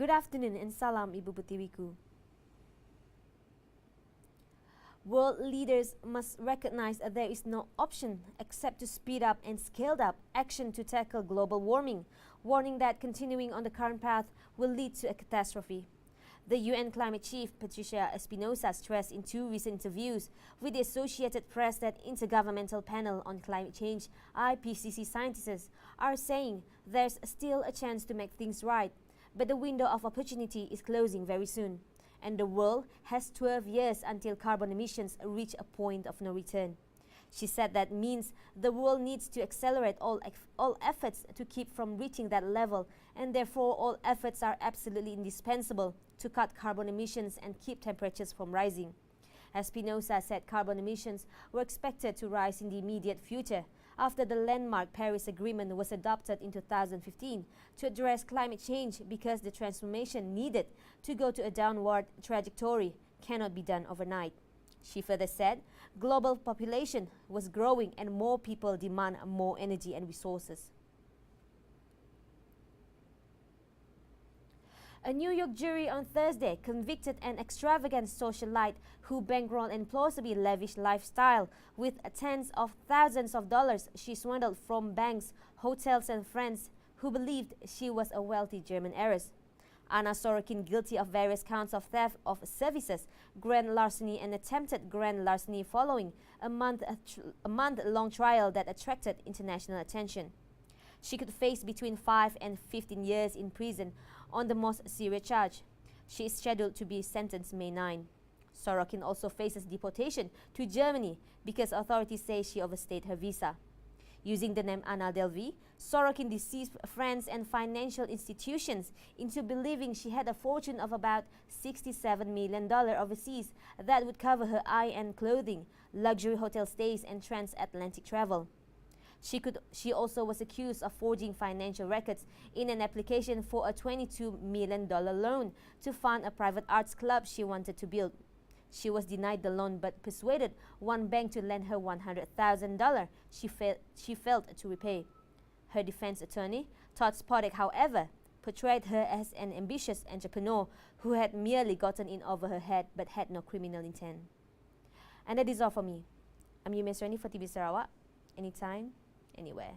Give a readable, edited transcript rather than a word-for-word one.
Good afternoon and salam Ibu Pertiwiku. World leaders must recognize that there is no option except to speed up and scale up action to tackle global warming, warning that continuing on the current path will lead to a catastrophe. The UN climate chief Patricia Espinosa stressed in two recent interviews with the Associated Press that Intergovernmental Panel on Climate Change (IPCC) scientists are saying there's still a chance to make things right, but the window of opportunity is closing very soon, and the world has 12 years until carbon emissions reach a point of no return. She said that means the world needs to accelerate all efforts to keep from reaching that level, and therefore all efforts are absolutely indispensable to cut carbon emissions and keep temperatures from rising. Espinosa said carbon emissions were expected to rise in the immediate future after the landmark Paris Agreement was adopted in 2015 to address climate change, because the transformation needed to go to a downward trajectory cannot be done overnight. She further said global population was growing and more people demand more energy and resources. A New York jury on Thursday convicted an extravagant socialite who bankrolled an implausibly lavish lifestyle with tens of thousands of dollars she swindled from banks, hotels and friends who believed she was a wealthy German heiress. Anna Sorokin, guilty of various counts of theft of services, grand larceny and attempted grand larceny following a month-long trial that attracted international attention. She could face between 5 and 15 years in prison on the most serious charge. She is scheduled to be sentenced May 9. Sorokin also faces deportation to Germany because authorities say she overstayed her visa. Using the name Anna Delvey, Sorokin deceived friends and financial institutions into believing she had a fortune of about $67 million overseas that would cover her high-end clothing, luxury hotel stays and transatlantic travel. She also was accused of forging financial records in an application for a $22 million loan to fund a private arts club she wanted to build. She was denied the loan but persuaded one bank to lend her $100,000 she failed to repay. Her defense attorney, Todd Spodek, however, portrayed her as an ambitious entrepreneur who had merely gotten in over her head but had no criminal intent. And that is all for me. I'm Yumes Rani for TV Sarawak. Anytime, anywhere.